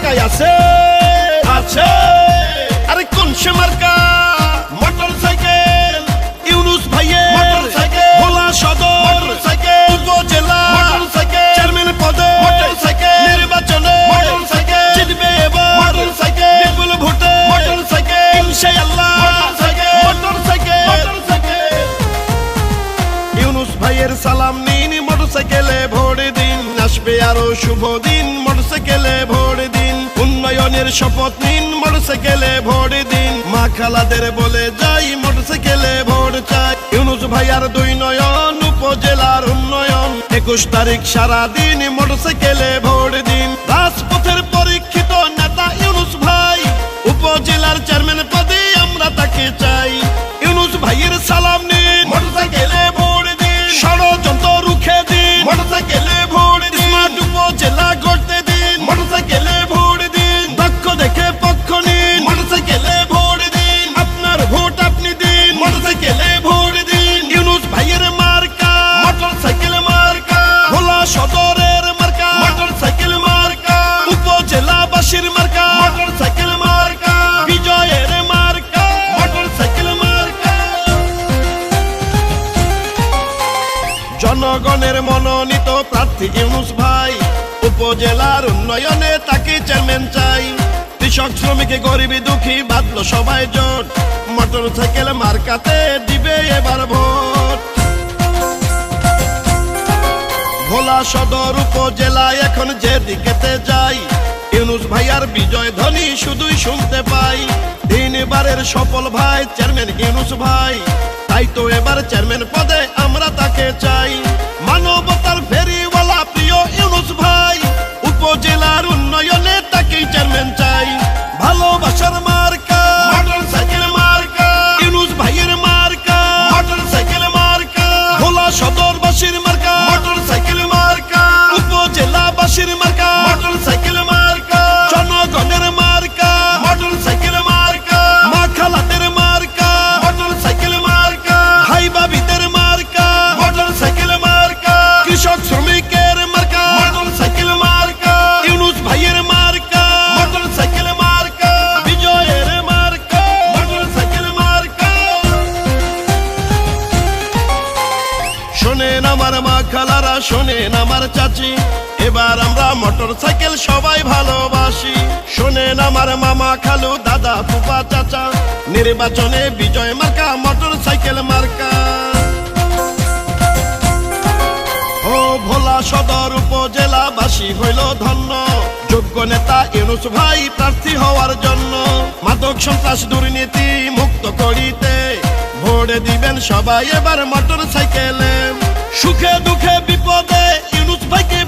মার্কায় আছে আছে আরে কোন সে মার্কা মোটর সাইকেল ইউনুস ভাইয়ের মোটর সাইকেল ভোলা সদর মোটর সাইকেল উপজেলা মোটর সাইকেল চেয়ারম্যান পদে মোটর সাইকেল নির্বাচনে মোটর সাইকেল জিতবে এবার মোটর সাইকেল বিপুল ভোটে মোটর সাইকেল ইনশাআল্লাহ motor cycle motor cycle motor cycle Yunus ভাইয়ের সালাম নিন মোটর সাইকেলে ভোট দিন আসবে আরো শুভ দিন মোটর সাইকেলে ভোট দিন উন্নয়নের শপথ নিন মোটর সাইকেলে ভোট দিন মা খালাদের বলে যাই মোটর সাইকেলে ভোট চাই ইউনুস ভাইয়ার দুই নয়ন উপজেলার উন্নয়ন 21 তারিখ সারা দিন মোটর সাইকেলে ভোট দিন রাজপথের পরীক্ষিত নেতা ইউনুস ভাই উপজেলার চেয়ারম্যান পদে আমরা তাকে চাই ইউনুস ভাইয়ের সালাম নিন মোটর সাইকেলে ভোট দিন ষড়যন্ত্র রুখে দিন মোটর সাইকেলে ভোট দিন স্মার্ট উপজেলা করতে দিন মোটর সাইকেলে ভোট দিন দক্ষ দেখে পক্ষ নিন মোটর সাইকেলে ভোট দিন আপনার ভোট আপনি দিন মোটর সাইকেলে ভোট দিন ইউনুস ভাইয়ের মার্কা মোটর সাইকেল মার্কা ভোলা সদরের মার্কা মোটর সাইকেল মার্কা উপজেলাবাসীর মার্কা মোটর সাইকেল মার্কা বিজয়ের মার্কা মোটর সাইকেল মার্কা জনগণের মনোনীত প্রার্থী ইউনুস ভাই উপজেলার উন্নয়নে তাকে চেয়ারম্যান চাই কৃষক শ্রমিক গরিব দুঃখী বাঁধলো সবাই জোট মোটর সাইকেল মার্কাতে দিবে এবার ভোট ভোলা সদর উপজেলায় এখন যেদিকেতে যাই ইউনুস ভাইয়ার বিজয় ধ্বনি শুধুই শুনতে পাই তিনবারের সফল ভাই চেয়ারম্যান ইউনুস ভাই তাই তো এবার চেয়ারম্যান পদে আমরা তাকে চাই মানবতার ফেরিওয়ালা প্রিয় ইউনুস ভাই উপজেলার উন্নয়নে তাকেই চেয়ারম্যান চাই ভালোবাসার মার্কা মোটর সাইকেল মার্কা ইউনুস ভাইয়ের মার্কা মোটর সাইকেল মার্কা ভোলা সদরবাসীর মার্কা মোটর সাইকেল মার্কা উপজেলাবাসীর মার্কা মোটর সাইকেল মার্কা জনগণের মার্কা মোটর সাইকেল মার্কা মা খালাদের মার্কা মোটর সাইকেল মার্কা ভাই বাবিদের মার্কা মোটর সাইকেল মার্কা কৃষক শ্রমিকের মার্কা মোটর সাইকেল মার্কা ইউনুস ভাইয়ের মার্কা মোটর সাইকেল মার্কা বিজয়ের মার্কা মোটর সাইকেল মার্কা শোনেন আমার মা খালারা শোনেন আমার চাচি এবার আমরা মোটর সাইকেল সবাই ভালোবাসি শোনেন আমার মামা খালু দাদা ফুফা চাচা নির্বাচনে বিজয় মার্কা মোটর সাইকেল মার্কা ও ভোলা সদর উপজেলাবাসী হইল ধন্য যোগ্য নেতা ইউনুস ভাই প্রার্থী হওয়ার জন্য মাদক সন্ত্রাস দুর্নীতি মুক্ত করিতে ভোট দিবেন সবাই এবার মোটর সাইকেলে সুখে দুঃখে বিপদে ইউনুস ভাইকে